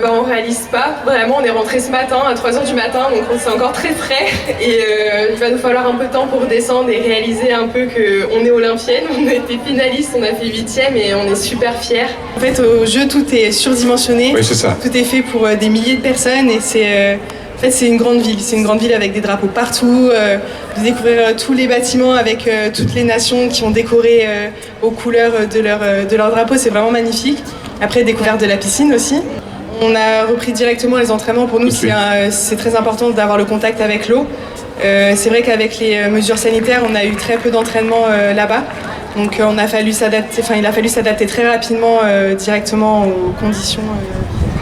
On réalise pas, vraiment, on est rentré ce matin à 3h du matin, donc c'est encore très frais et il va nous falloir un peu de temps pour descendre et réaliser un peu qu'on est olympienne, on a été finaliste, on a fait 8e et on est super fiers. En fait au jeu tout est surdimensionné, oui, c'est ça. Tout est fait pour des milliers de personnes et c'est une grande ville, avec des drapeaux partout, de découvrir tous les bâtiments avec toutes les nations qui ont décoré aux couleurs de leur drapeau, c'est vraiment magnifique. Après, découverte de la piscine aussi. On a repris directement les entraînements. Pour nous, c'est très important d'avoir le contact avec l'eau. C'est vrai qu'avec les mesures sanitaires, on a eu très peu d'entraînement là-bas. Donc il a fallu s'adapter très rapidement directement aux conditions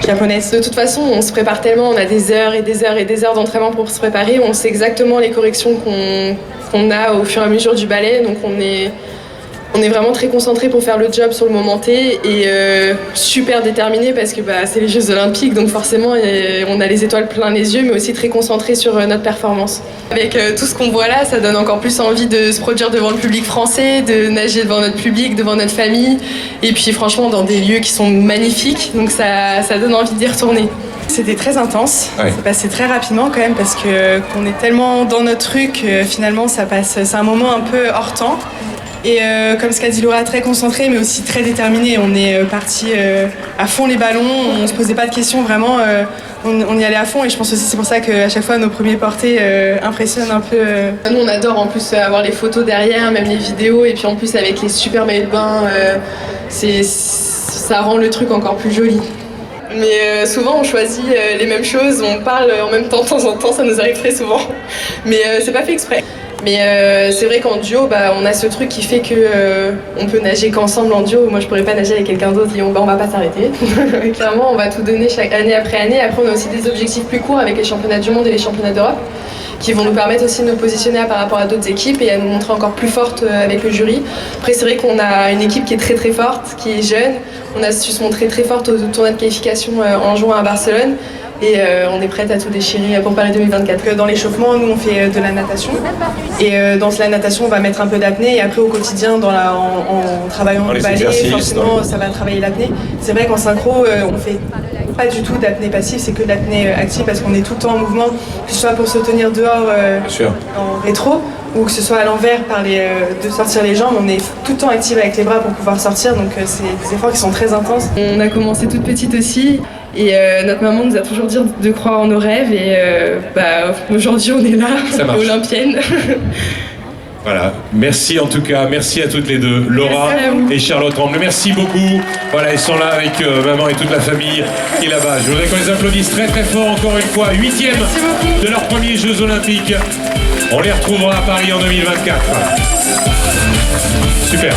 japonaises. De toute façon, on se prépare tellement, on a des heures et des heures et des heures d'entraînement pour se préparer. On sait exactement les corrections qu'on a au fur et à mesure du ballet. Donc on est vraiment très concentré pour faire le job sur le moment T et super déterminé parce que c'est les Jeux Olympiques, donc forcément on a les étoiles plein les yeux, mais aussi très concentré sur notre performance. Avec tout ce qu'on voit là, ça donne encore plus envie de se produire devant le public français, de nager devant notre public, devant notre famille, et puis franchement dans des lieux qui sont magnifiques, donc ça donne envie d'y retourner. C'était très intense, ouais. C'est passé très rapidement quand même parce qu'on est tellement dans notre truc, finalement c'est un moment un peu hors temps. Et comme ce qu'a dit Laura, très concentré mais aussi très déterminé. On est parti à fond les ballons, on se posait pas de questions vraiment, on y allait à fond et je pense aussi c'est pour ça qu'à chaque fois nos premiers portés impressionnent un peu. Nous on adore en plus avoir les photos derrière, même les vidéos et puis en plus avec les super maillots de bain, ça rend le truc encore plus joli. Mais souvent on choisit les mêmes choses, on parle en même temps de temps en temps, ça nous arrive très souvent. Mais c'est pas fait exprès. Mais c'est vrai qu'en duo, on a ce truc qui fait qu'on peut nager qu'ensemble en duo. Moi, je pourrais pas nager avec quelqu'un d'autre et on va pas s'arrêter. Clairement, on va tout donner chaque année après année. Après, on a aussi des objectifs plus courts avec les championnats du monde et les championnats d'Europe qui vont nous permettre aussi de nous positionner par rapport à d'autres équipes et à nous montrer encore plus forte avec le jury. Après, c'est vrai qu'on a une équipe qui est très très forte, qui est jeune. On a su se montrer très forte au tournoi de qualification en juin à Barcelone. Et on est prête à tout déchirer pour Paris 2024. Dans l'échauffement, nous on fait de la natation. Et dans la natation, on va mettre un peu d'apnée. Et après au quotidien, en travaillant le ballet, forcément ça va travailler l'apnée. C'est vrai qu'en synchro, on fait pas du tout d'apnée passive, c'est que de l'apnée active parce qu'on est tout le temps en mouvement, que ce soit pour se tenir dehors en rétro ou que ce soit à l'envers de sortir les jambes. On est tout le temps active avec les bras pour pouvoir sortir, donc c'est des efforts qui sont très intenses. On a commencé toute petite aussi. Et notre maman nous a toujours dit de croire en nos rêves et aujourd'hui on est là, olympienne. Voilà, merci en tout cas, merci à toutes les deux, Laura et Charlotte Tremblay, merci beaucoup. Voilà, ils sont là avec maman et toute la famille qui est là-bas. Je voudrais qu'on les applaudisse très très fort encore une fois, 8e de leurs premiers Jeux Olympiques. On les retrouvera à Paris en 2024. Super.